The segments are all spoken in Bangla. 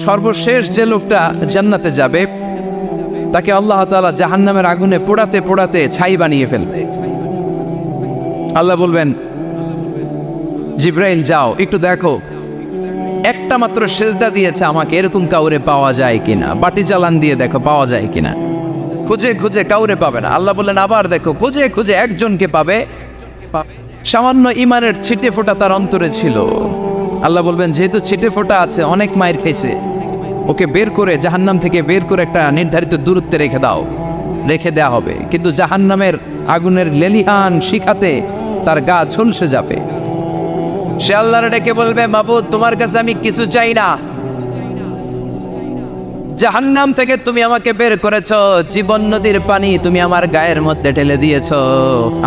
সর্বশেষ যে লোকটা জান্নাতে যাবে তাকে আল্লাহ তাআলা জাহান্নামের আগুনে পোড়াতে পোড়াতে ছাই বানিয়ে ফেলবে। আল্লাহ বলবেন, জিব্রাইল যাও একটু দেখো, একটা মাত্র সেজদা দিয়েছে আমাকে, এরকম কাউরে পাওয়া যায় কিনা, বাটি চালান দিয়ে দেখো পাওয়া যায় কিনা। খুঁজে খুঁজে কাউরে পাবে না। আল্লাহ বললেন আবার দেখো, খুঁজে খুঁজে একজনকে পাবে, সামান্য ইমানের ছিটে ফোঁটা তার অন্তরে ছিল। আল্লাহ বলবেন যেহেতু ছিটে ফোঁটা আছে, অনেক মায়ের খাইছে, ওকে বের করে জাহান্নাম থেকে বের করে একটা নির্ধারিত দূরত্বে রেখে দাও, রেখে দেয়া হবে। কিন্তু জাহান্নামের আগুনের লেলিহান শিখাতে তার গা ঝলসে যাবে। সে আল্লাহর ডেকে বলবে, মাবুদ তোমার কাছে আমি কিছু চাই না, জাহান্নাম থেকে তুমি আমাকে বের করেছো, জীবন নদীর পানি তুমি আমার গায়ের মধ্যে ঢেলে দিয়েছো,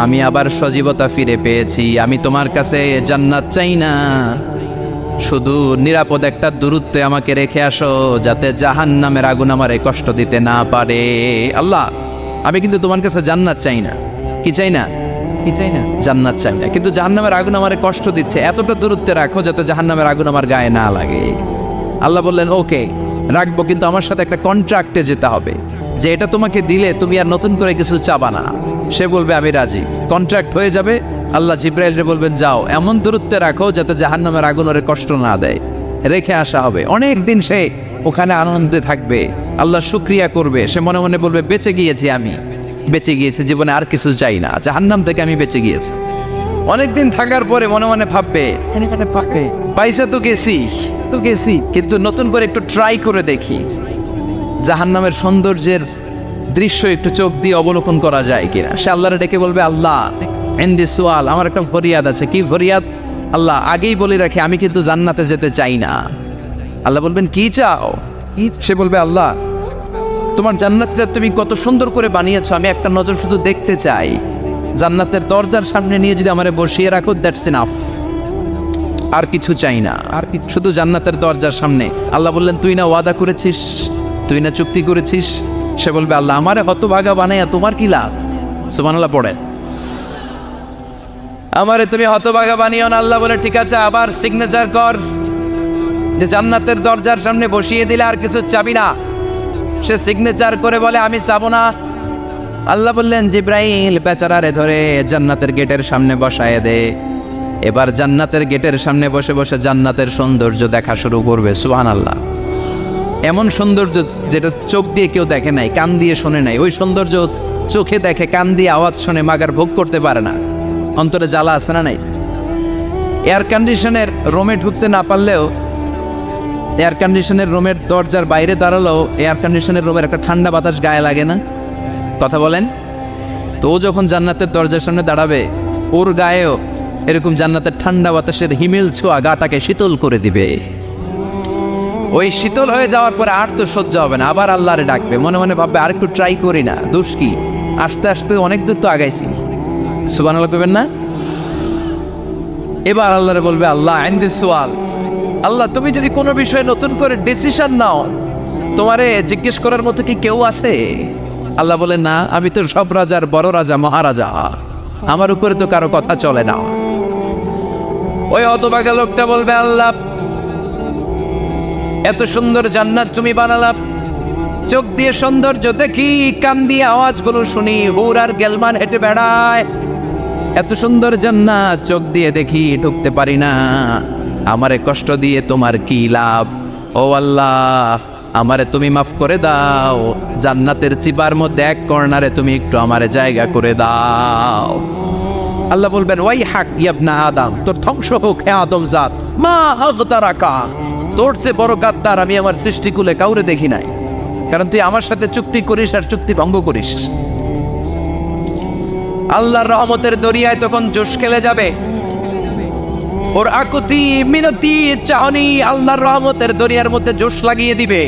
আমি আবার সজীবতা ফিরে পেয়েছি। আমি তোমার কাছে জান্নাত চাই না, শুধু নিরাপদ একটা দূরত্বে আমাকে রেখে আসো, যাতে জাহান্নামের আগুন আমারে কষ্ট দিতে না পারে। আল্লাহ আমি কিন্তু তোমার কাছে জান্নাত চাই না। কি চাই না? কি চাই না? জান্নাত চাই না, কিন্তু জাহান্নামের আগুন আমারে কষ্ট দিচ্ছে, এতটা দূরত্বে রাখো যাতে জাহান্নামের আগুন আমার গায়ে না লাগে। আল্লাহ বললেন ওকে রাখবো, কিন্তু আমার সাথে একটা কন্ট্রাক্টে যেতে হবে, যে এটা তোমাকে দিলে তুমি আর নতুন করে কিছু চাবা না। সে বলবে আমি রাজি, কন্ট্রাক্ট হয়ে যাবে। আল্লাহ জিব্রাইলকে বলবেন যাও এমন দূরত্বে রাখো যাতে জাহান্নামের আগুন ওরে কষ্ট না দেয়, রেখে আসা হবে। অনেক দিন সে ওখানে আনন্দে থাকবে, আল্লাহ শুকরিয়া করবে। সে মনে মনে বলবে বেঁচে গিয়েছি, আমি বেঁচে গিয়েছি, জীবনে আর কিছু চাই না, জাহান্নাম থেকে আমি বেঁচে গিয়েছি। অনেকদিন থাকার পরে মনে মনে ভাববে পাইসা তো গেছি, কিন্তু নতুন করে একটু ট্রাই করে দেখি, জাহান্নামের সৌন্দর্যের দৃশ্য একটু চোখ দিয়ে অবলোকন করা যায় কিনা। সে আল্লাহরে ডেকে বলবে আল্লাহ ইনদি সুআল, আমার একটা ফরিয়াদ আছে। কি ফরিয়াদ? আল্লাহ আগেই বলে রাখি আমি কিন্তু জান্নাতে যেতে চাই না। আল্লাহ বলবেন কি চাও? সে বলবে আল্লাহ তোমার জান্নাতটা তুমি কত সুন্দর করে বানিয়েছো, আমি একটা নজর শুধু দেখতে চাই। জান্নাতের দরজার সামনে নিয়ে যদি আমারে বসিয়ে রাখো, দ্যাটস ইনাফ, আর কিছু চাই না, আর শুধু জান্নাতের দরজার সামনে। আল্লাহ বললেন তুই না ওয়াদা করেছিস, তুই না চুক্তি করেছিস। সে বলবে আল্লাহ আমারে হতভাগা বানাইয়া তোমার কি লাভ? সুবহানাল্লাহ পড়ে, আমারে তুমি হতভাগা বানিও না। আল্লাহ বলে ঠিক আছে, আবার সিগনেচার কর যে জান্নাতের দরজার সামনে বসিয়ে দিলে আর কিছু চাবি না। সে সিগনেচার করে বলে আমি চাবো না। আল্লাহ বললেন জিব্রাইল বেচারারে ধরে জান্নাতের গেটের সামনে বসায় দে। এবার জান্নাতের গেটের সামনে বসে বসে জান্নাতের সৌন্দর্য দেখা শুরু করবে। সুবহানাল্লাহ, এমন সৌন্দর্য যেটা চোখ দিয়ে কেউ দেখে নাই, কান দিয়ে শোনে নাই। ওই সৌন্দর্য চোখে দেখে, কান দিয়ে আওয়াজ শোনে, মাগার ভোগ করতে পারে না। অন্তরে জ্বালা আছে না নাই? এয়ার কন্ডিশনের রুমে ঢুকতে না পারলেও, এয়ার কন্ডিশনের রুমের দরজার বাইরে দাঁড়ালেও এয়ার কন্ডিশনের রুমের একটা ঠান্ডা বাতাস গায়ে লাগে না? কথা বলেন তো। ও যখন জান্নাতের দরজার সামনে দাঁড়াবে, ওর গায়েও এরকম জান্নাতের ঠান্ডা বাতাসের হিমেল ছোঁয়া গাটাকে শীতল করে দিবে। ওই শীতল হয়ে যাওয়ার পরে আর তো সহ্য হবে না, আবার আল্লাহরে ডাকবে, মনে মনে ভাববে আর একটু ট্রাই করি না, দোষ কি, আস্তে আস্তে অনেক দূর তো আগাইছি। সুবহানাল্লাহ করবেন না? এবার আল্লাহরে বলবে আল্লাহ ইনদি সুআল, আল্লাহ তুমি যদি কোনো বিষয়ে নতুন করে ডিসিশন নাও, তোমারে জিজ্ঞেস করার মতো কি কেউ আছে? আল্লাহ বলে না, আমি তো সব রাজার বড় রাজা, মহারাজা, আমার উপরে তো কারো কথা চলে না। ওই হতভাগা লোকটা বলবে আল্লাহ এত সুন্দর জান্নাত তুমি বানালাম, চোখ দিয়ে সৌন্দর্য দেখি, কান দিয়ে আওয়াজগুলো শুনি, হুর আর গেলমান হেঁটে বেড়ায়, এত সুন্দর জান্নাত চোখ দিয়ে দেখি, ঢুকতে পারি না, আমারে কষ্ট দিয়ে তোমার কি লাভ? ও আল্লাহ আমারে তুমি মাফ করে দাও, জান্নাতের চিবার মধ্যে এক কর্নারে তুমি একটু আমারে জায়গা করে দাও। আল্লাহ বলবেন ওয়াই হাক ইবনা আদম, তোর ধ্বংস হোক হে আদম জাত, মা আগতারাকা, তোর চেয়ে বড় গাদ্দার আমি আমার সৃষ্টিকুলে কাউরে দেখি নাই, কারণ তুই আমার সাথে চুক্তি করিস আর চুক্তি ভঙ্গ করিস। আল্লাহর রহমতের দরিয়ায় তখন জোশ খেলে যাবে, ওর আকুতি মিনতি চাহনি আল্লাহর রহমতের দরিয়ার মধ্যে জোশ লাগিয়ে দিবে।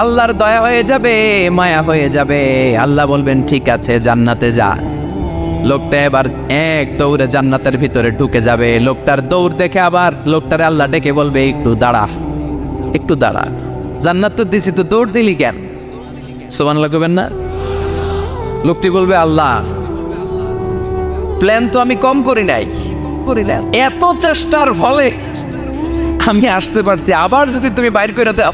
আল্লাহর দয়া হয়ে যাবে, মায়া হয়ে যাবে। আল্লাহ বলবেন ঠিক আছে জান্নাতে যা। লোকটা এবার এক দৌড়ে জান্নাতের ভিতরে ঢুকে যাবে। লোকটার দৌড় দেখে আবার লোকটারে আল্লাহ ডেকে বলবে একটু দাঁড়া, একটু দাঁড়া, জান্নাত তো দিছি, তো দৌড় দিলি কেন? সুবহানাল্লাহ করবেন না? লোকটি বলবে আল্লাহ প্ল্যান তো আমি কম করি নাই, এত চেষ্টার ফলে আমি আসতে পারছি, আবার যদি তুমি বাইর করে দাও,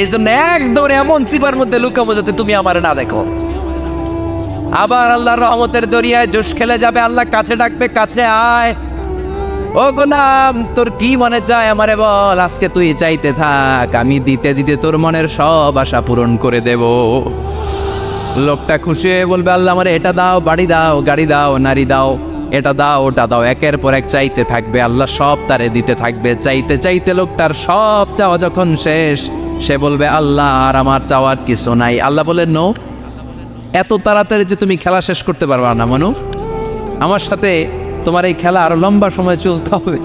এই জন্য একদম এমন চিপার মধ্যে লুকাবো যাতে তুমি আমার না দেখো। আবার আল্লাহর রহমতের দরিয়ায় জোশ খেলে যাবে, আল্লাহ কাছে ডাকবে, কাছে আয়, ও গোলাম তোর কি মনে চায় আমারে বল, আজকে তুই চাইতে থাক, আমি দিতে দিতে তোর মনের সব আশা পূরণ করে দেব। লোকটা খুশি হয়ে বলবে, আল্লাহ আমারে এটা দাও, বাড়ি দাও, গাড়ি দাও, নারী দাও, এটা দাও, ওটা দাও, একের পর এক চাইতে থাকবে, আল্লাহ সব তারে দিতে থাকবে। চাইতে চাইতে লোকটার সব চাওয়া যখন শেষ, সে বলবে, আল্লাহ আর আমার চাওয়ার কিছু নাই। আল্লাহ বলেন, নো, এত তাড়াতাড়ি যে তুমি খেলা শেষ করতে পারবা না মানুষ, আমার সাথে তোমার এই খেলা আরো লম্বা সময় চলতে হবে,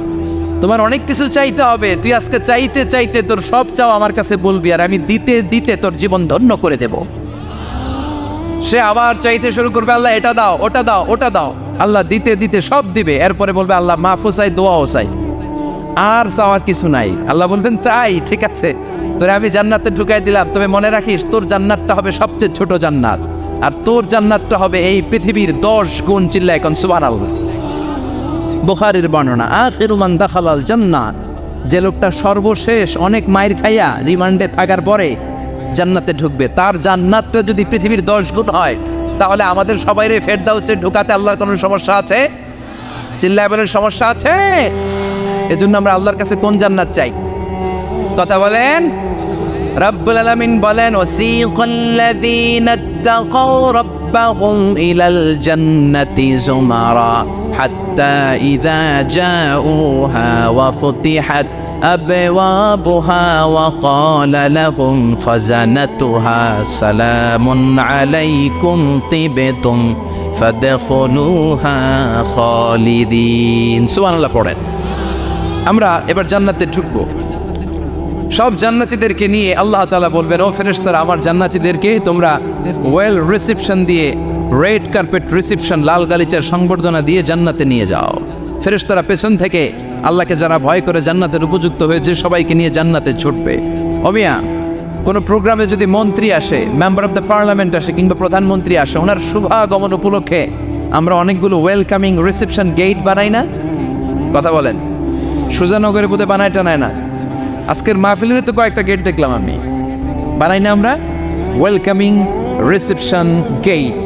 তোমার অনেক কিছু চাইতে হবে। তুই আজকে চাইতে চাইতে তোর সব চাও আমার কাছে বলবি, আর আমি দিতে দিতে তোর জীবন ধন্য করে দেব। সে আবার চাইতে শুরু করবে, আল্লাহ এটা দাও, ওটা দাও, ওটা দাও, আল্লাহ দিতে দিতে সব দিবে। এরপরে বলবে, আল্লাহ মাফও চাই, দোয়াও চাই, আর চাওয়ার কিছু নাই। আল্লাহ বলবেন, তাই ঠিক আছে, তোরে আমি জান্নাতে ঢুকাই দিলাম, তবে মনে রাখিস তোর জান্নাতটা হবে সবচেয়ে ছোট জান্নাত, আর তোর জান্নাতটা হবে এই পৃথিবীর 10 গুণ। চিল্লা এখন সুবহানাল্লাহ। বুখারীর বর্ণনা, আখিরু মান দাখালাল জান্নাত, যে লোকটা সর্বশেষ অনেক মাইর খাইয়া রিমান্ডে থাকার পরে জান্নাতে ঢুকবে, তার জান্নাতটা যদি পৃথিবীর 10 গুণ হয়, তাহলে আমাদের সবাইরে ফেরদাউসে ঢুকাতে আল্লাহর কোনো সমস্যা আছে? চিল্লায় বলেন, সমস্যা আছে? এজন্য আমরা আল্লাহর কাছে কোন জান্নাত চাই? কথা বলেন। রব্বুল আলামিন বলেন, ওয়াসিকাল্লাযীনা ইত্তাকাউ রাব্বাহুম ইলাল জান্নাতি যুমারা হাত্তা ইযা জাউহা ওয়া ফুতিহাত أبوابها وقال لهم خزنتها سلام عليكم طبتم فادخلوها خالدين। সুবহানাল্লাহ পড়েন। আমরা এবার জান্নাতে ঢুকবো, সব জান্নাতীদেরকে নিয়ে আল্লাহ তাআলা বলবেন, ও ফেরেশতারা, আমার জান্নাতীদেরকে তোমরা ওয়েল রিসেপশন দিয়ে, রেড কার্পেট রিসেপশন, লাল গালিচার সংবর্ধনা দিয়ে জান্নাতে নিয়ে যাও। ফেরেশতারা পেছন থেকে আল্লাহকে যারা ভয় করে জান্নাতের উপযুক্ত হয়েছে সবাইকে নিয়ে জান্নাতে ছুটবে। অমিয়া, কোনো প্রোগ্রামে যদি মন্ত্রী আসে, মেম্বার অফ দ্য পার্লামেন্ট আসে, কিংবা প্রধানমন্ত্রী আসে, ওনার শুভাগমন উপলক্ষে আমরা অনেকগুলো ওয়েলকামিং রিসেপশন গেট বানাই না? কথা বলেন। সুজানগরে বোধহয় বানায় টানায় না, আজকের মাহফিলের তো কয়েকটা গেট দেখলাম আমি, বানাই না আমরা ওয়েলকামিং রিসেপশন গেট।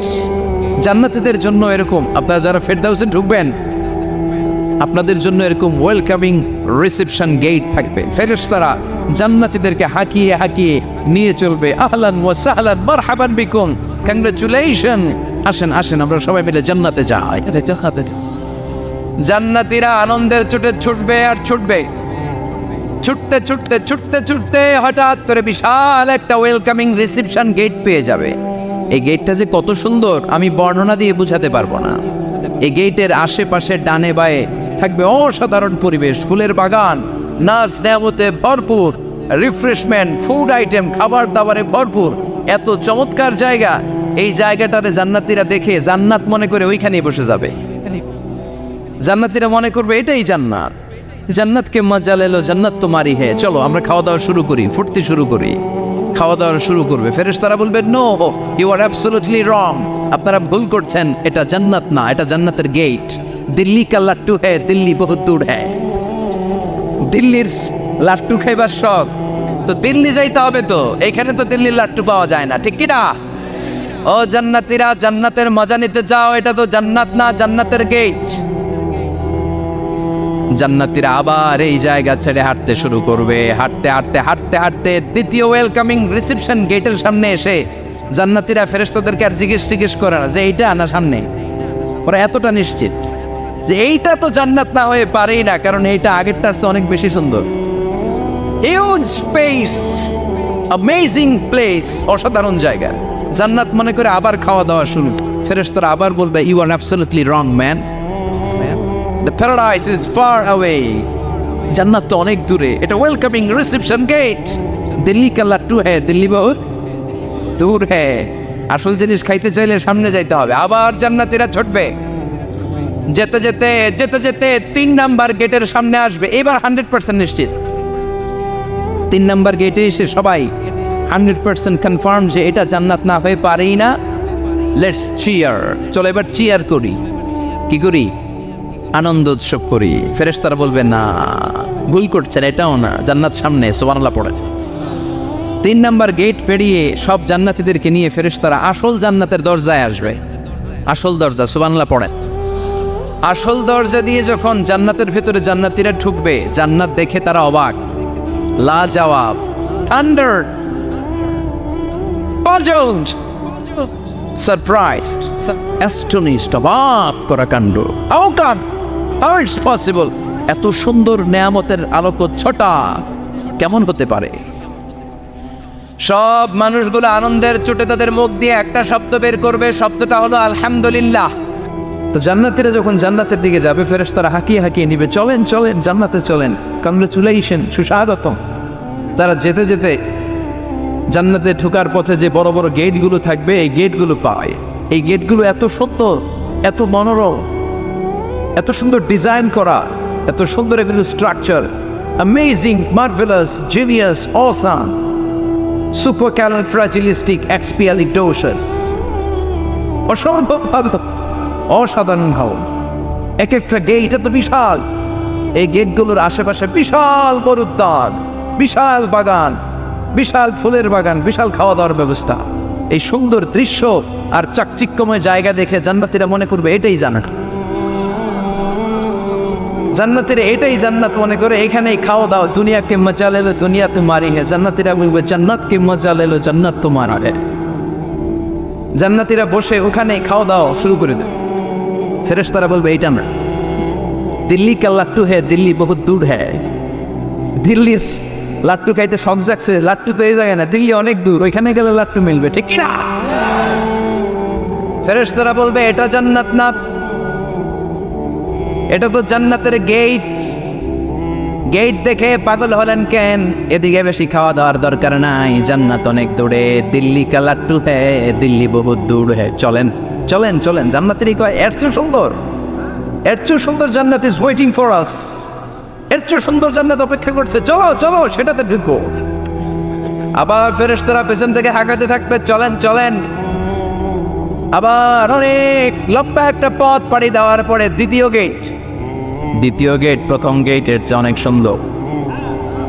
জান্নাতীদের জন্য এরকম, আপনারা যারা ফেরদাউসে ঢুকবেন আপনাদের জন্য এরকম ওয়েলকামিং রিসেপশন গেট থাকবে। ফেরেশতারা জান্নাতীদেরকে হাঁকিয়ে হাঁকিয়ে নিয়ে চলবে, আহলান ওয়া সাহলান মারহাবান বিকুম, কংগ্রাচুলেশন, আসেন আসেন আমরা সবাই মিলে জান্নাতে যাই। জান্নাতীরা আনন্দের চোটে ছুটবে আর ছুটবে, ছুটতে ছুটতে ছুটতে ছুটতে হঠাৎ করে বিশাল একটা ওয়েলকামিং রিসেপশন গেট পেয়ে যাবে। এই গেটটা যে কত সুন্দর আমি বর্ণনা দিয়ে বোঝাতে পারবো না। এই গেটের আশেপাশে ডানে বায়ে থাকবে অসাধারণ পরিবেশ, ফুলের বাগান, নাচ নেয়ামতে ভরপুর, রিফ্রেশমেন্ট, ফুড আইটেম, খাবার দাবারে ভরপুর, এত চমৎকার জায়গা। এই জায়গাটারে জান্নাতীরা দেখে জান্নাত মনে করে ওইখানেই বসে যাবে। জান্নাতীরা মনে করবে এটাই জান্নাত, জান্নাতকে মজা লেলো, জান্নাত তো মারি হে, চলো আমরা খাওয়া দাওয়া শুরু করি, ফুটতে শুরু করি। খাওয়া দাওয়া শুরু করবে, ফেরেশতারা বলবে, no, you are absolutely wrong, আপনারা ভুল করছেন, এটা জান্নাত না, এটা জান্নাতের গেট। দিল্লি কা লাট্টু হ্যায়, দিল্লি বহুত দূর হ্যায়। দিল্লির লাট্টু খাইবার শখ তো দিল্লি যাইতে হবে, তো এইখানে তো দিল্লির লাট্টু পাওয়া যায় না, ঠিক কি না? ও জান্নাতীরা, জান্নাতের মজা নিতে যাও, এটা তো জান্নাত না, জান্নাতের গেট। জান্নাতীরা আবার এই জায়গা ছেড়ে হাঁটতে শুরু করবে, হাঁটতে হাঁটতে হাঁটতে হাঁটতে দ্বিতীয় ওয়েলকামিং রিসেপশন গেটের সামনে এসে জান্নাতীরা ফেরেশতাদেরকে আর জিজ্ঞেস করে না যে এইটা না সামনে, ওরা এতটা নিশ্চিত যে এইটা তো জান্নাত না হয়ে পারেই না, কারণ এইটা আগের তার চেয়ে অনেক বেশি সুন্দর। হিউজ স্পেস, অ্যামেজিং প্লেস, অসাধারণ জায়গা। জান্নাত মনে করে আবার খাওয়া দাওয়া শুরু। ফেরেশতারা আবার বলবে, you are absolutely wrong man, the paradise is far away, জান্নাত তো অনেক দূরে, এটা ওয়েলকামিং রিসেপশন গেট। দিল্লি কা লাট্টু হ্যায়, দিল্লি বহুত দূর হ্যায়। আসল জিনিস খাইতে চাইলে সামনে যাইতে হবে। আবার জান্নাতীরা ছুটবে, যেতে যেতে যেতে যেতে 3 নাম্বার গেটের সামনে আসবে। এবার 100% নিশ্চিত 3 নাম্বার গেটে এসে সবাই 100% কনফার্ম যে এটা জান্নাত না হয়ে পারেই না। লেটস চিয়ার, চলো এবার চিয়ার করি। কি করি? আনন্দ উৎসব করি। ফেরেশতারা বলবে, না, ভুল করছেন, এটাও না, জান্নাত সামনে, সুবহানাল্লাহ পড়েছে। 3 নাম্বার গেট পেরিয়ে সব জান্নাতীদেরকে নিয়ে ফেরেশতারা আসল জান্নাতের দরজায় আসবে। আসল দরজা, সুবহানাল্লাহ পড়েন। আসল দরজা দিয়ে যখন জান্নাতের ভেতরে জান্নাতীরা ঢুকবে, জান্নাত দেখে তারা অবাক, লাজবাব, থান্ডার, পাজলড, সারপ্রাইজড, অ্যাস্টনিশড, অবাক করা কাণ্ড। How come, how it's possible, এত সুন্দর নেয়ামতের আলোকচ্ছটা কেমন হতে পারে? সব মানুষগুলো আনন্দের চোটে তাদের মুখ দিয়ে একটা শব্দ বের করবে, শব্দটা হলো আলহামদুলিল্লাহ। তো জান্নাতীরা যখন জান্নাতের দিকে যাবে, ফেরেশতারা হাঁকিয়ে হাঁকিয়ে নিবে, চলেন চলেন জান্নাতে চলেন, কংগ্রেচুলেশন, সুস্বাগতম। তারা যেতে যেতে জান্নাতে ঢোকার পথে যে বড় বড় গেটগুলো থাকবে, এই গেটগুলো পায়। এই গেটগুলো এত সুন্দর, এত মনোরম, এত সুন্দর ডিজাইন করা, এত সুন্দর এগুলো structure, amazing, marvellous, genius, awesome, supercalifragilisticexpialidocious, অসম্ভব ভালো, অসাধারণ ভালো। এক একটা গেট এত বিশাল, এই গেটগুলোর আশেপাশে বিশাল বড় উদ্যান, বিশাল বাগান, বিশাল ফুলের বাগান, বিশাল খাওয়া দাওয়ার ব্যবস্থা। এই সুন্দর দৃশ্য আর চাকচিক্যময় জায়গা দেখে জান্নাতীরা মনে করবে এটাই জান্নাত। জান্নাতীরা এটাই জান্নাত মনে করে, এখানেই খাওয়া দাওয়া। দুনিয়াকে মজা লেলো দুনিয়া তোমারি হে, জান্নাতীরা বলবে জান্নাতকে মজা লেলো জান্নাত তোমার হে। জান্নাতীরা বসে ওখানেই খাওয়া দাওয়া শুরু করে দেবে। ফেরেশতারা বলবে এইটা না, দিল্লি কা লাট্টু হে, দিল্লি বহুত দূর হ্যাঁ। দিল্লির লাট্টু খাইতে শখ জাগছে, লাট্টু তো এই জায়গায় না, দিল্লি অনেক দূর, ওইখানে গেলে লাট্টু মিলবে, ঠিক না? ফেরেশতারা বলবে এটা জান্নাত না, এটা তো জান্নাতের গেট। গেট দেখে পাগল হলেন কেন? এদিকে বেশি খাওয়া দাওয়ার দরকার নাই, জান্নাত অনেক দূরে, দিল্লি কা লাট্টু হ্যাঁ, দিল্লি বহুত দূর হ্যাঁ, চলেন চলেন চলেন। জান্নাতেরই কয় এর চেয়ে সুন্দর, এর চেয়ে সুন্দর জান্নাত ইজ ওয়েটিং ফর আস, এর চেয়ে সুন্দর জান্নাত অপেক্ষা করছে, চলো চলো সেটাতে ঢুকবো। আবার ফেরেশতারা পেছন থেকে হাঁকাতে থাকবে, চলেন চলেন। আবার অনেক লম্বা একটা পথ পাড়ি দেওয়ার পরে দ্বিতীয় গেট। দ্বিতীয় গেট প্রথম গেটের চেয়ে অনেক সুন্দর।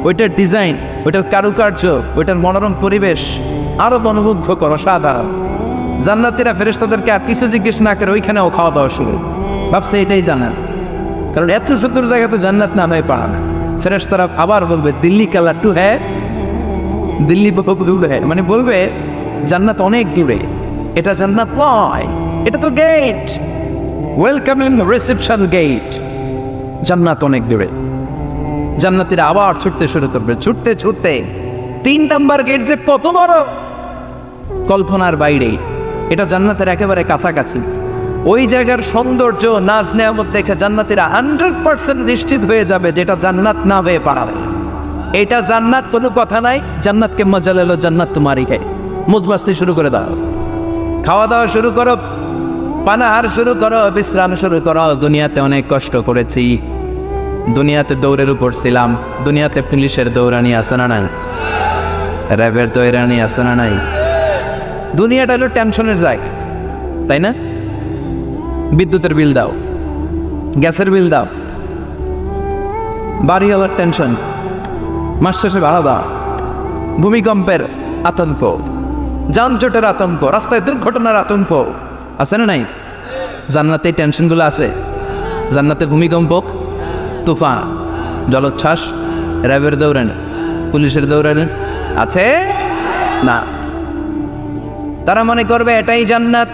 ওইটার ডিজাইন, ওইটার কারুকার্য, ওইটার মনোরম পরিবেশ আরো মনোমুগ্ধকর, অসাধারণ। জান্নাতীরা ফেরেশতাদেরকে আর কিছু জিজ্ঞেস না করে ওইখানেও খাওয়া দাওয়া শুরু। ভাবছে এটাই জান্নাত, কারণ এত সুন্দর জায়গা তো জান্নাত না হয়ে পারে না। ফেরেশতারা আবার বলবে দিল্লি কা লাট্টু হ্যাঁ, দিল্লি বহুত দূর হ্যাঁ, মানে বলবে জান্নাত অনেক দূরে, এটা জান্নাত নয়, এটা তো গেট, ওয়েলকামিং রিসেপশন গেট, জান্নাত অনেক দূরে। জান্নাতীরা আবার ছুটতে শুরু করবে, ছুটতে ছুটতে 3 নাম্বার গেট যে কত বড়, কল্পনার বাইরে। এটা জান্নাতের একেবারে কাছাকাছি। ওই জায়গার সৌন্দর্য, নাজ নেয়ামত দেখে জান্নাতীরা 100% নিশ্চিত হয়ে যাবে যেটা জান্নাত না হয়ে পারে। এটা জান্নাত, কোনো কথা নাই। জান্নাতকে মজা লেলো জান্নাত তোমারই খাই, মুজমাস্তি শুরু করে দাও, খাওয়া দাওয়া শুরু করো, পানাহার শুরু করো, বিশ্রাম শুরু করো। দুনিয়াতে অনেক কষ্ট করেছি, দুনিয়াতে দৌড়ের উপর ছিলাম, দুনিয়াতে পুলিশের দৌড়ানি আছে না নাই, র্যাবের দৌড়ানি আছে না নাই। দুনিয়াটা হলো টেনশনের জায়গা, তাই না? বিদ্যুতের বিল দাও, গ্যাসের বিল দাও, বাড়িওয়ালার টেনশন, মাস শেষে ভাড়া দাও, ভূমিকম্পের আতঙ্ক, যানজটের আতঙ্ক, রাস্তায় দুর্ঘটনার আতঙ্ক আছে না নাই? জান্নাতে এই টেনশনগুলো আছে। জান্নাতে ভূমিকম্প, তুফান, জলোচ্ছ্বাস, র্যাবের দৌড়ানি, পুলিশের দৌড়ানি আছে না। তারা মনে করবে এটাই জান্নাত।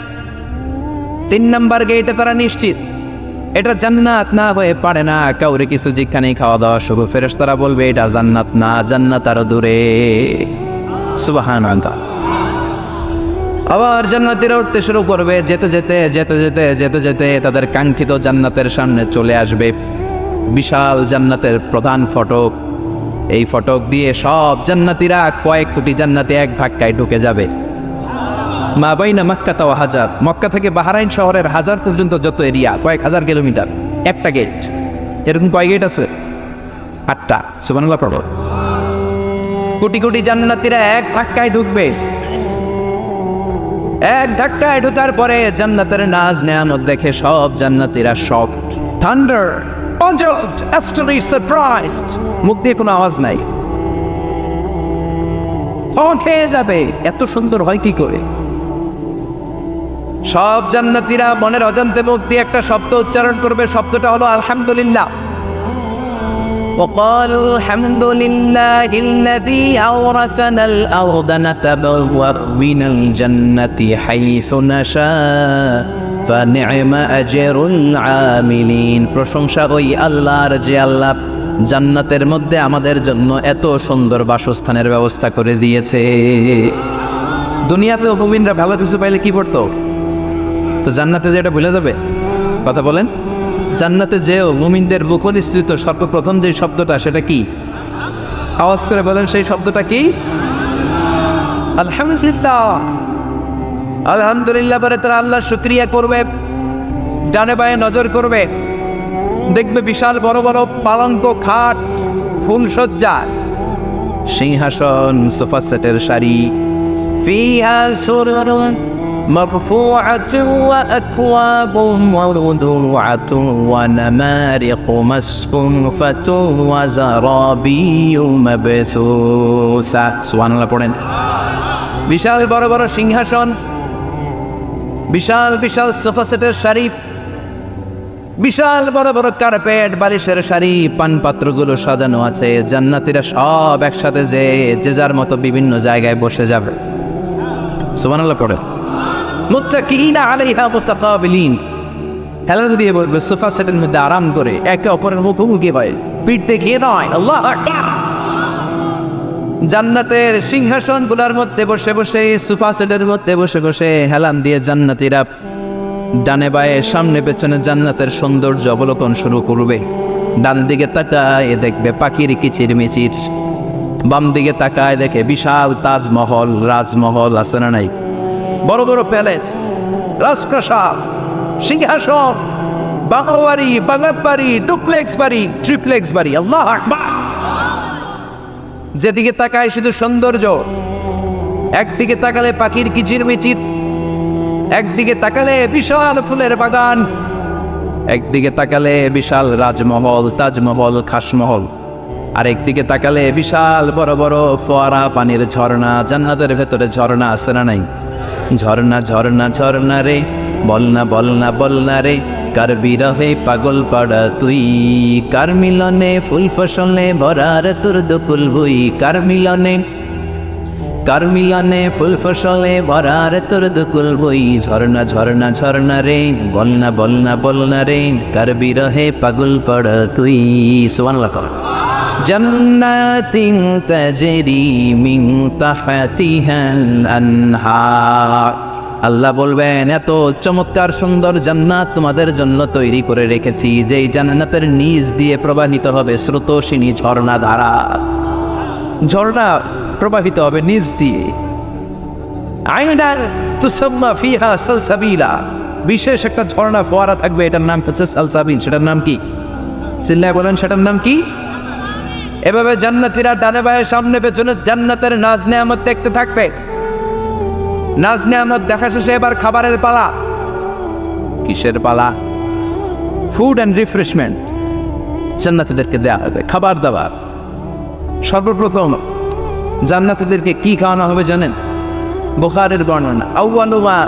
3 নাম্বার গেটে তারা নিশ্চিত এটা জান্নাত না হয়ে পারে না। কাউরে কিছু যেখানেই খাওয়া দাওয়া শুরু। ফেরেশতারা বলবে এটা জান্নাত না, জান্নাত আরো দূরে। সুবহানাল্লাহ। আবার জান্নাতীরা উঠতে শুরু করবে, যেতে যেতে যেতে যেতে যেতে যেতে তাদের কাঙ্ক্ষিত জান্নাতের সামনে চলে আসবে। বিশাল জান্নাতের প্রধান ফটক। এই ফটক দিয়ে সব জান্নাতীরা, কয়েক কোটি জান্নাতি এক ধাক্কায় ঢুকে যাবে। মা বাইনা মক্কা তাও হাজার, মক্কা থেকে বাহরাইন শহরের হাজার পর্যন্ত যত এরিয়া, কয়েক হাজার কিলোমিটার, একটা গেট। এরকম কয় গেট আছে? 8টা। সুবহানাল্লাহ পড়ো। কোটি কোটি জান্নাতীরা এক ধাক্কায় ঢুকবে। এক ধাক্কায় ঢোকার পরে জান্নাতের নাজ নেয়ামত দেখে সব জান্নাতীরা shocked. Thunder, puzzled, astonished, surprised. মুখ দিয়ে কোনো আওয়াজ নাই। খেয়ে যাবে, এত সুন্দর হয় কি করে? সব জান্নাতীরা মনের অজান্তে মুখ দিয়ে একটা শব্দ উচ্চারণ করবে, শব্দটা হলো আলহামদুলিল্লাহ। وقالوا الحمد لله الذي أورثنا الأرض نتبوأ من الجنة حيث نشاء فنعم أجر العاملين। প্রশংসা ওই আল্লাহর যে আল্লাহ জান্নাতের মধ্যে আমাদের জন্য এত সুন্দর বাসস্থানের ব্যবস্থা করে দিয়েছে। দুনিয়াতেও মুমিনরা ভালো কিছু পাইলে কি করতো? তো জান্নাতে যে এটা ভুলে যাবে? কথা বলেন। জান্নাতে যেও মুমিনদের মুখনিসৃত সর্বপ্রথম যে শব্দটা, সেটা কি? আওয়াজ করে বলেন, সেই শব্দটা কি? আলহামদুলিল্লাহ। আলহামদুলিল্লাহ বলে তারা আল্লাহ শুকরিয়া করবে, ডানে বায়ে নজর করবে, দেখবে বিশাল বড় বড় পালঙ্ক, খাট, ফুলসজ্জা, সিংহাসন, সোফা সেটের সারি, ফিহা সুরুরুন মারফুআতুন ওয়া আকওয়াবুন মাওদুআতুন ওয়া নামারিকু মাসফুফাতুন ওয়া যারাবিয়্যু মাবসুসা। সুবহানাল্লাহ পড়েন। বিশাল বড় বড় সিংহাসন, বিশাল বিশাল সোফা সেটের সারি, বিশাল বড় বড় কার্পেট, বালিশের সারি, পানপাত্রগুলো সাজানো আছে। জান্নাতীরা সব একসাথে যে যার মতো বিভিন্ন জায়গায় বসে যাবে। সুবহানাল্লাহ পড়ে। মুত্তাকিইনা আলাইহা মুতাকাবিলিন, হেলান দিয়ে বলবে সোফা সেটের মধ্যে আরাম করে, একে অপরের মুখোমুখি হয়, পিঠ দেখিয়ে নয়। আল্লাহু আকবার। জান্নাতের সিংহাসনগুলোর মধ্যে বসে বসে, সোফা সেটের মধ্যে বসে বসে হেলান দিয়ে জান্নাতীরা ডানে বায়ে সামনে পেছনে জান্নাতের সৌন্দর্য অবলোকন শুরু করবে। ডান দিকে তাকায় দেখবে পাখির কিচির মিচির, বাম দিকে তাকায় দেখে বিশাল তাজমহল, রাজমহল আছে না নাই? বড় বড় প্যালেস, রাজপ্রাসাদ, সিংহাসন, বাংলা বাড়ি, বাগান বাড়ি, ডুপ্লেক্স বাড়ি, ট্রিপ্লেক্স বাড়ি। আল্লাহু আকবার। যেদিকে তাকায় শুধু সৌন্দর্য। একদিকে তাকালে পাখির কিচির মিচির, একদিকে তাকালে বিশাল ফুলের বাগান, একদিকে তাকালে বিশাল রাজমহল, তাজমহল, খাসমহল, আর একদিকে তাকালে বিশাল বড় বড় ফোয়ারা, পানির ঝর্ণা। জান্নাতের ভেতরে ঝর্ণা আছে না নাই? ঝর্ণা ঝর্ণা ঝর্ণা রে, বলনা বলনা বলনা রে, কার বিরহে পাগল পাড়া তুই, কার মিলনে ফুল ফসলে ভরার তোর দকুল ভুই, কার মিলনে ফুল ফসলে ভরার তোর দকুল বই। ঝর্ণা ঝর্ণা ঝর্ণা রে, বলনা বলনা বলনা রে, কার বিরহে পাগল পাড়া তুই। সুবহানাল্লাহ। জান্নাতিন তাজরি মিন তাহতিহাল আনহার। আল্লাহ বলবেন, এত চমৎকার সুন্দর জান্নাত তোমাদের জন্য তৈরি করে রেখেছি, যেই জান্নাতের নিচ দিয়ে প্রবাহিত হবে স্রোতস্বিনী ঝর্ণা ধারা। ঝর্ণা প্রবাহিত হবে নিচ দিয়ে। আইনান তুসাম্মা ফিহা সালসাবিলা, বিশেষ একটা ঝর্ণা ফোয়ারা থাকবে, এটার নাম হচ্ছে সালসাবিল। সেটার নাম কি? চিল্লায় বলেন, সেটার নাম কি? এভাবে জান্নাতীরা ডানে বায়ে সামনে পেছনে জান্নাতের নাজ নেয়ামত দেখতে থাকবে। নাজ নেয়ামত দেখা শেষে এবার খাবারের পালা। কিসের পালা? ফুড অ্যান্ড রিফ্রেশমেন্ট জান্নাতীদেরকে দেওয়া হবে, খাবার দাবার। সর্বপ্রথম জান্নাতীদেরকে কি খাওয়ানো হবে জানেন? বুখারীর বর্ণনা, আউয়ালু মা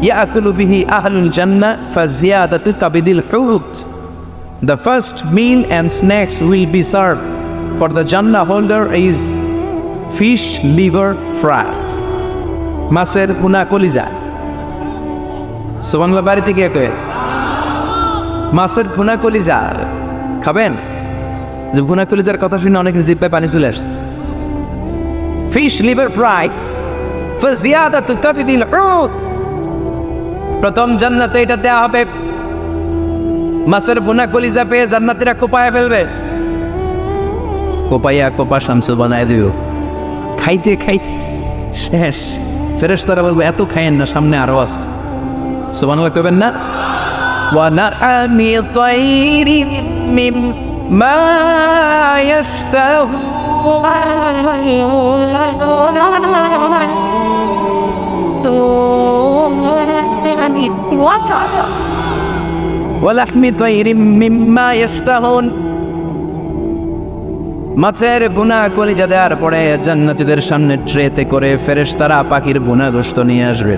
ইয়াকুলু বিহি আহলুল জান্নাহ ফাজিয়াদাতু কাবিদিল হুত। The first meal and snacks will be served for the Jannah holder is fish liver fry, মাছের ভুনা কলিজা। সুবহানাল্লাহ। বাড়িতে গিয়ে কয়ে মাছের ভুনা কলিজা খাবেন? যে ভুনা কলিজার কথা শুনে অনেকের জিহ্বায় পানি চলে আসছে। ফিশ লিভার ফ্রাই ফাজিয়াদাতু কাবিদিল হুত, প্রথম জান্নাতে এটা দেয়া হবে। মাছের ভুনা কলিজা পেয়ে জান্নাতীরা কোপায় ফেলবে, কোপাইয়া কোপা শামসু বানায় দিও। খাইতে খাইতে শেষ। ফেরেশতারা বলবে, এত খাইয়েন না, সামনে আরো আছে। সুবহানাল্লাহ কইবেন না? ওয়া নাআমি তাইরিন মিম্মা ইয়াশতাহু, ওয়া লাহমি তায়রিম মিম্মা ইশতাহুন। মাছের ভুনা কলিজা দেওয়ার পরে জান্নাতীদের সামনে ট্রেতে করে ফেরেশতারা পাখির ভুনা গোশত নিয়ে আসবে।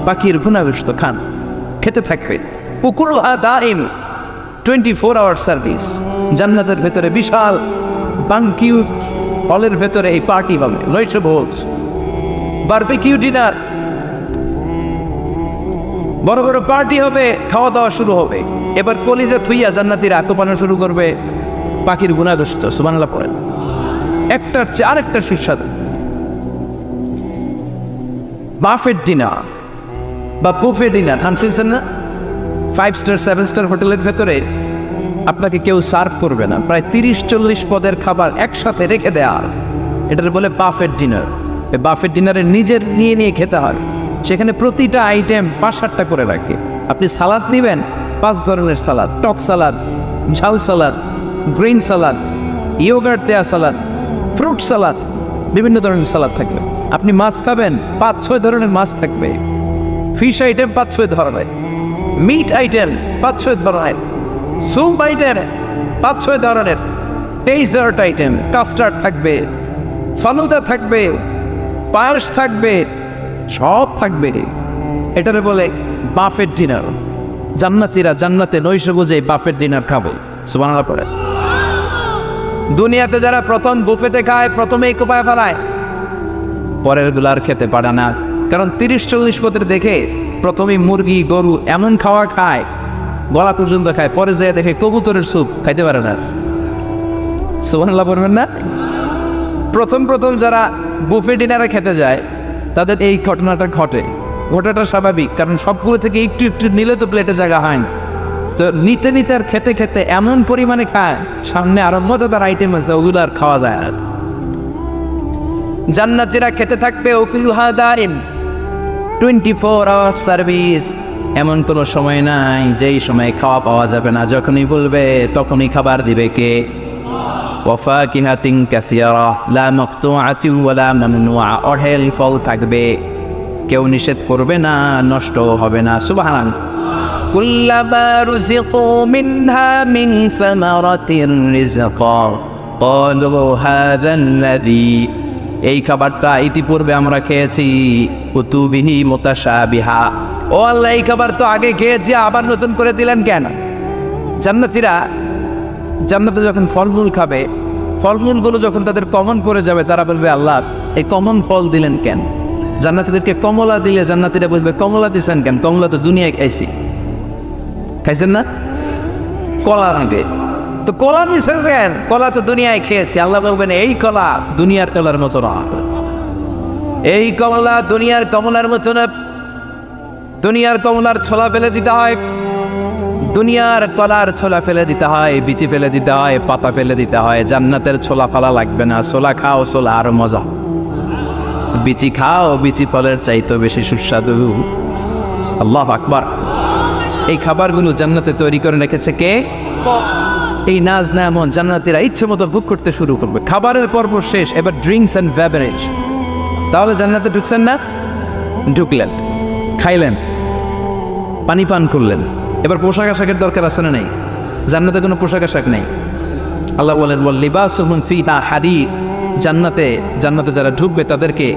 পাখির ভুনা গোশত খান, খেতে থাকবে। উকুলুহা দাইম, 24 আওয়ার সার্ভিস। জান্নাতের ভেতরে বিশাল বানকিউট হলের ভেতরে এই পার্টি হবে, নয়শো ভোজ, বারবিকিউ ডিনার, বড় বড় পার্টি হবে, খাওয়া দাওয়া শুরু হবে। এবার কলিজা থুইয়া জান্নাতীরা আত্মপানা শুরু করবে পাখির গুণাগস্ত। সুবহানাল্লাহ পড়েন। একটার চেয়ে আরেকটা সুস্বাদু। বাফেট ডিনার বা বুফে ডিনার নাম শুনছেন না? 5 স্টার 7 স্টার হোটেলের ভেতরে আপনাকে কেউ সার্ভ করবে না, প্রায় 30-40 পদের খাবার একসাথে রেখে দেয়া। এটার বলে বাফেট ডিনার। এই বাফেট ডিনারে নিজের নিয়ে খেতে হয়। সেখানে প্রতিটা আইটেম 5-7টা করে রাখে। আপনি সালাদ নেবেন, 5 ধরনের সালাদ, টক সালাদ, ঝাল সালাদ, গ্রিন সালাদ, ইয়োগার্ট দেয়া সালাদ, ফ্রুট সালাদ, বিভিন্ন ধরনের সালাদ থাকবে। আপনি মাছ খাবেন, 5-6 ধরনের মাছ থাকবে। ফিশ আইটেম 5-6 ধরনের, মিট আইটেম 5-6 ধরনের, স্যুপ আইটেম 5-6 ধরনের, ডেজার্ট আইটেম, কাস্টার্ড থাকবে, ফালুদা থাকবে, পায়েস থাকবে, সব থাকবে। এটারে বলে বাফেট ডিনার। জান্নাতীরা জান্নাতে নৈশো বুঝে বাফেট ডিনার খাবে। সুবহানাল্লাহ পড়ে। দুনিয়াতে যারা প্রথম বুফেতে খায়, প্রথমেই কোপায় ফেলায়, পরের গুলো আর খেতে পারে না। কারণ 30-40 পদের দেখে প্রথমেই মুরগি গরু এমন খাওয়া খায়, গলা পর্যন্ত খায়, পরে যেয়ে দেখে কবুতরের স্যুপ খাইতে পারে না। সুবহানাল্লাহ পড়বেন না? প্রথম যারা বুফে ডিনারে খেতে যায় তাদের এই ঘটনাটা ঘটে। ঘটাটা স্বাভাবিক, কারণ সবগুলো থেকে একটু একটু নিলে তো প্লেটে জায়গা হয় না। তো নিতে নিতে আর খেতে খেতে এমন পরিমাণে খায়, সামনে আরো মজাদার আইটেম আছে, ওগুলো আর খাওয়া যায় না। জান্নাতীরা খেতে থাকবে উকুলুহা দাইম, 24 আওয়ার সার্ভিস। এমন কোনো সময় নাই যেই সময় খাওয়া পাওয়া যাবে না। যখনই বলবে তখনই খাবার দিবে কে? ওয়াফাকিহাতিন কাসীরা লা মাকতুআতিন ওয়ালা মামনুআ। অঢেল ফল থাকবে, কেউ নিষেধ করবে না, নষ্ট হবে না। সুবহানাল্লাহ। কুল্লামা রুযিকু মিনহা মিন সামারাতির রিজকা ক্বালু হাযাল্লাযী। এই খাবারটা ইতিপূর্বে আমরা খেয়েছি, কুতুবিহি মুতাশাবিহা। ও আল্লাহ, এই খাবার তো আগে খেয়েছি, আবার নতুন করে দিলেন কেন? জান্নাতীরা জান্নাতে যখন ফলমূল খাবে, ফলমূলগুলো যখন তাদের কমন পড়ে যাবে, তারা বলবে আল্লাহ এই কমন ফল দিলেন কেন? জান্নাতীদেরকে কমলা দিলে জান্নাতীরা বলবে কমলা দিছেন কেন? কমলা তো দুনিয়ায় খাইছি। খাইছেন না? কলা দিবে, তো কলা দিছেন কেন? কলা তো দুনিয়ায় খেয়েছি। আল্লাহ বলবেন এই কলা দুনিয়ার কলার মতো না, এই কমলা দুনিয়ার কমলার মতো না। দুনিয়ার কমলার ছোলা ফেলে দিতে হয়, দুনিয়ার কলার ছোলা ফেলে দিতে হয়, বিচি ফেলে দিতে হয়, পাতা ফেলে দিতে হয়। জান্নাতের ছোলা ফালা লাগবে না। ছোলা খাও, ছোলা আরো মজা। বিচি খাও, বিচি ফলের চাইতে বেশি সুস্বাদু। আল্লাহু আকবার। এই খাবারগুলো জান্নাতে তৈরি করে রেখেছে কে? এই নাজ নেয়ামত জান্নাতীরা ইচ্ছে মতো ভোগ করতে শুরু করবে। খাবারের পর্ব শেষ, এবার ড্রিঙ্কস অ্যান্ড বেভারেজ। তাহলে জান্নাতে ঢুকছেন না? ঢুকলেন, খাইলেন, পানি পান করলেন। এবার পোশাক আশাকের দরকার আছে না নেই? জান্নাতে কোনো পোশাক আশাক নেই। আল্লাহ বলেন ওয়াল লিবাসুহুম ফিহা হারির। জান্নাতে যারা ঢুকবে তাদেরকে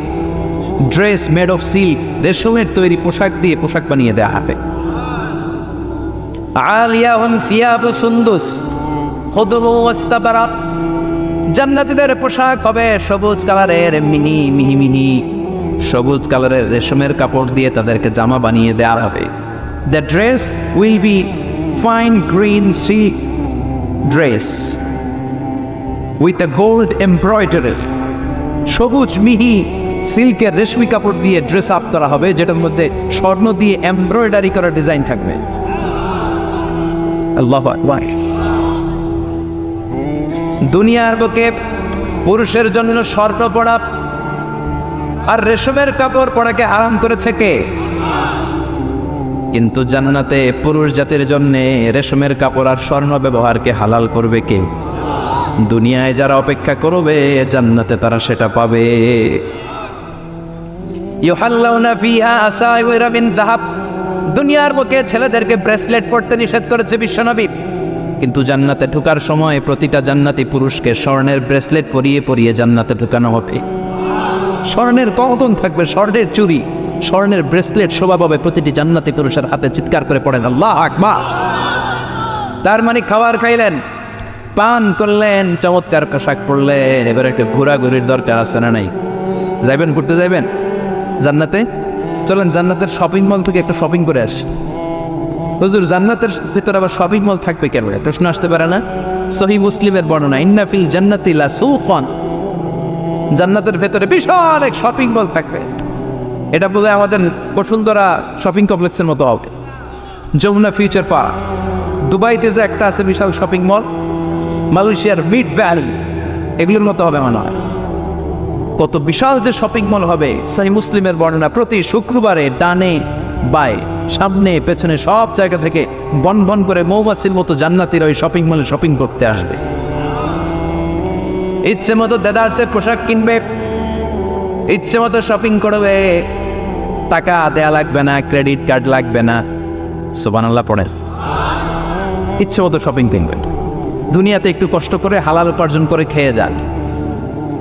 ড্রেস মেড অফ সিল্ক, রেশমের তৈরি পোশাক দিয়ে পোশাক বানিয়ে দেওয়া হবে। আলিয়াহুম সিয়াবু সুন্দুস খুদরু ওয়াস্তাবারাক। জান্নাতীদের পোশাক হবে সবুজ কালারের, মিহি সবুজ কালারের রেশমের কাপড় দিয়ে তাদেরকে জামা বানিয়ে দেওয়া হবে। The dress will be fine green silk dress with a gold embroidery. সবুজ মিহি সিল্কের রেশমি কাপড় দিয়ে ড্রেস আপ করা হবে, যেটার মধ্যে স্বর্ণ দিয়ে এমব্রয়ডারি করা ডিজাইন থাকবে। আল্লাহু আকবার। দুনিয়ার বুকে পুরুষের জন্য স্বর্ণ পরা আর রেশমের কাপড় পরাকে হারাম করেছে কে? কিন্তু জান্নাতে পুরুষ জাতির জন্য রেশমের কাপড় আর স্বর্ণ ব্যবহারকে হালাল করবে কে? দুনিয়ায় যারা অপেক্ষা করবে, জান্নাতে তারা সেটা পাবে। ইউহাল্লাউনা ফিহা আসাইওয়ারা মিন যাহাব। দুনিয়ার বুকে ছেলেদেরকে ব্রেসলেট পরতে নিষেধ করেছে বিশ্বনবী, কিন্তু জান্নাতে ঢোকার সময় প্রতিটা জান্নাতি পুরুষকে স্বর্ণের ব্রেসলেট পরিয়ে পরিয়ে জান্নাতে ঢোকানো হবে। স্বর্ণের কঙ্কন থাকবে, স্বর্ণের চুড়ি, স্বর্ণের ব্রেসলেট শোভা পাবে প্রতিটি জান্নাতি পুরুষের হাতে। চিৎকার করে পড়েন আল্লাহু আকবার। তার মানে খাবার খাইলেন, পান করলেন, চমৎকার পোশাক পরলেন, এবার একটা ঘোরাঘুরির দরকার আছে না নাই? যাইবেন, ঘুরতে যাইবেন জান্নাতে? চলেন জান্নাতের শপিং মল থেকে একটু শপিং করে আসি। হুজুর জান্নাতের ভিতরে আবার শপিং মল থাকবে কেন? প্রশ্ন আসতে পারে না? সহিহ মুসলিমের বর্ণনা, ইন্না ফিল জান্নাতি লা সুকান, জান্নাতের ভেতরে বিশাল এক শপিং মল থাকবে। এটা বলে আমাদের বসুন্ধরা শপিং কমপ্লেক্সের মতো হবে, যমুনা ফিউচার পার্ক। দুবাইতে যে একটা আছে বিশাল শপিং মল, মালয়েশিয়ার মিড ভ্যালি, এগুলোর মতো হবে মনে হয়। কত বিশাল যে শপিং মল হবে। সহিহ মুসলিমের বর্ণনা, প্রতি শুক্রবারে ডানে বায়ে সামনে পেছনে সব জায়গা থেকে বন বন করে মৌমাছির মতো জান্নাতীরা ওই শপিং মলে শপিং করতে আসবে। ইচ্ছে মতো দেদারসের পোশাক কিনবে, ইচ্ছে মতো শপিং করবে, টাকা দেয়া লাগবে না, ক্রেডিট কার্ড লাগবে না। সুবহানাল্লাহ পড়েন। ইচ্ছে মতো শপিং কিনবেন। দুনিয়াতে একটু কষ্ট করে হালাল উপার্জন করে খেয়ে যান।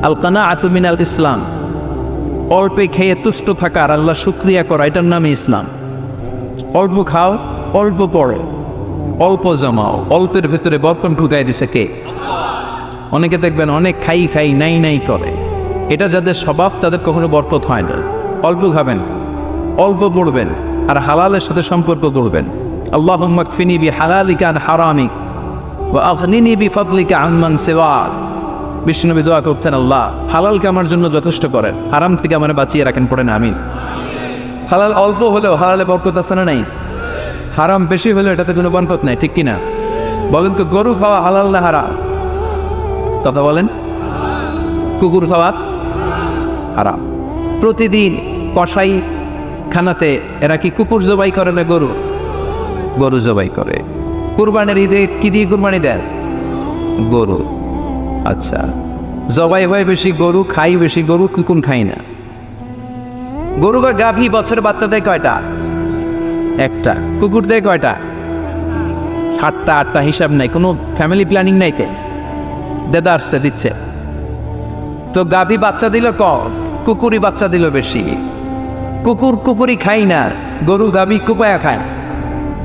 আল কানাআতু মিনাল ইসলাম, অল্পে খেয়ে তুষ্ট থাকা আর আল্লাহ শুকরিয়া করা, এটার নামই ইসলাম। অল্প খাও, অল্প পড়ো, অল্প জমাও, অল্পের ভেতরে বরকত ঢুকাই দিছে কে? অনেকে দেখবেন অনেক খাই খাই নাই নাই করে, এটা যাদের স্বভাব তাদের কখনো বরকত হয় না। অল্প খাবেন, অল্প পড়বেন, আর হালালের সাথে সম্পর্ক করবেন। আল্লাহুম্মা কফিনি বিহালালিকা আন হারামিক ওয়া আগনিনি বিফাদলিকা আম্মান সিওয়াক। বিষ্ণুনবী দোয়া করতেন, আল্লাহ হালালকে আমার জন্য যথেষ্ট করেন, হারাম থেকে আমার বাঁচিয়ে রাখেন। পড়েন আমিন। হালাল অল্প হলেও হালালে বরকত আছে না নাই? হারাম বেশি হলেও এটাতে কোনো বরকত নাই, ঠিক কিনা? বলেন তো, গরু খাওয়া হালাল না হারাম? কথা বলেন। কুকুর খাওয়া হারাম। প্রতিদিন কসাই খানাতে এরা কি কুকুর জবাই করে না গরু? গরু জবাই করে। কুরবানির ঈদে কি দিয়ে কুরবানি দেন? গরু। আচ্ছা, জবাই হয় বেশি গরু, খাই বেশি গরু, কুকুর খাই না। গরু বা গাভী বছরে বাচ্চা দেয় কয়টা? একটা। কুকুর দেয় কয়টা? 7টা 8টা, হিসাব নাই, কোনো ফ্যামিলি প্ল্যানিং নাই। তে দেদা আসছে দিচ্ছে তো গাভী বাচ্চা দিল কম, কুকুরই বাচ্চা দিল বেশি। কুকুর কুকুরই খাই না, গরু গাভী কুপায়া খায়।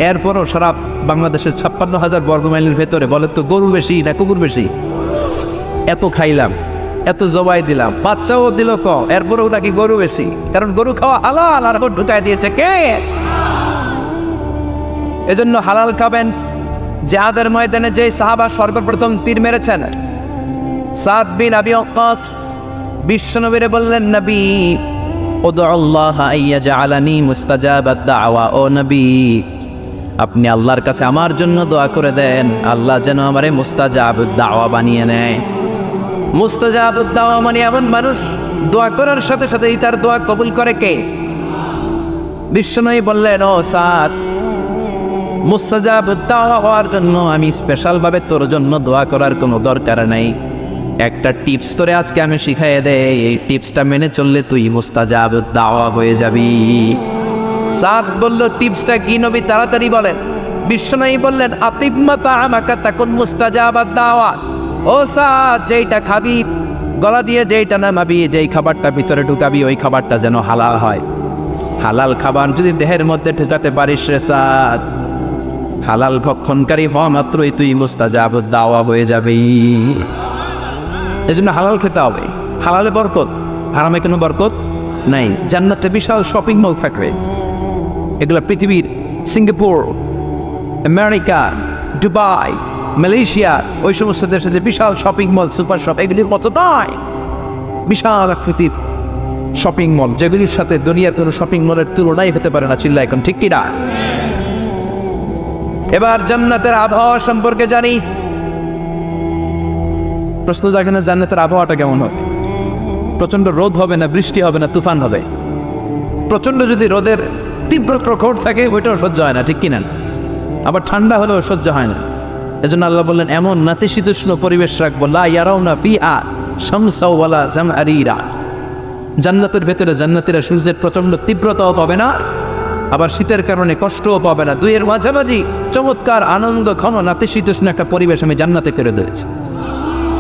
এরপরও সারা বাংলাদেশের 56,000 বর্গমাইলের ভেতরে বলেন তো, গরু বেশি না কুকুর বেশি? এত খাইলাম, এত জবাই দিলাম, বাচ্চাও দিল কম, এরপরেও নাকি গরু বেশি। কারণ গরু খাওয়া হালাল, আর ঢুকাই দিয়েছে কে? এজন্য হালাল খাবেন। জিহাদের ময়দানে যে সাহাবা সর্বপ্রথম তীর মেরেছেন, সাদ বিন আবি ওয়াক্কাস, বিশ্বনবীরে বললেন, নবী উদউ আল্লাহ আইয়াজআলানি মুস্তাজাবাদ দাওয়া। ও নবী, আপনি আল্লাহর কাছে আমার জন্য দোয়া করে দেন, আল্লাহ যেন আমারে মুস্তাজাবুদ দাওয়া বানিয়ে নেয়। মুস্তাজাবুদ দাওয়া মানে এমন মানুষ দোয়া করার সাথে সাথেই তার দোয়া কবুল করে কে? বিশ্বনবী বললেন, ও সাদ, মুস্তাজাবুদ দাওয়া হওয়ার জন্য আমি স্পেশালভাবে তোর জন্য দোয়া করার কোনো দরকার নাই। একটা টিপস তোরে আজকে আমি শিখাইয়ে দেই, এই টিপসটা মেনে চললে তুই মুস্তাজাবুদ দাওয়া হয়ে যাবি। সাদ বলল, টিপসটা কি নবী? তাড়াতাড়ি বলেন। বিশ্বনবী বললেন, আতিম্মা তাআমাকা তাকুন মুস্তাজাবাদ দাওয়া। ও সাদ, যেইটা খাবি গলা দিয়ে, যেইটা নামাবি, যেই খাবারটা ভিতরে ঢুকাবি, ওই খাবারটা যেন হালাল হয়। হালাল খাবার যদি দেহের মধ্যে ঢুকাতে পারিস রে সাদ, হালাল ভক্ষণকারী হওয়া মাত্রই তুই মুস্তাজাবুদ দাওয়া হয়ে যাবি। এজন্য হালাল খেতে হবে। হালালে বরকত, হারামে কোনো বরকত নাই। জান্নাতে বিশাল শপিং মল থাকবে। এগুলো পৃথিবীর সিঙ্গাপুর, আমেরিকা, দুবাই, মালয়েশিয়া, ওই সমস্ত দেশে যে বিশাল শপিং মল, সুপার শপ, এগুলির মতো নয়। বিশাল আকৃতির শপিং মল, যেগুলির সাথে দুনিয়ার কোনো শপিং মলের তুলনাই হতে পারে না। চিল্লা এখন ঠিক কিনা? এবার জান্নাতের আবহাওয়া সম্পর্কে জানি। প্রশ্ন জাগে না, জান্নাতের আবহাওয়াটা কেমন হবে? প্রচন্ড রোদ হবে না, বৃষ্টি হবে না, তুফান হবে? প্রচন্ড যদি রোদের তীব্র প্রখর থাকে, ওইটাও সহ্য হয় না, ঠিক কিনা? আবার ঠান্ডা হলেও সহ্য হয় না। এজন্য আল্লাহ বললেন, এমন নাতিশীতোষ্ণ পরিবেশ রাখবো, লা ইয়ারাউনা ফিহা শামসাও ওয়ালা জামহারিরা। জান্নাতের ভেতরে জান্নাতীরা সূর্যের প্রচন্ড তীব্রতাও পাবে না, আবার শীতের কারণে কষ্টও পাবে না। দুইয়ের মাঝামাঝি চমৎকার আনন্দ ঘন নাতিশীতোষ্ণ একটা পরিবেশ আমি জান্নাতে করে দিয়েছি।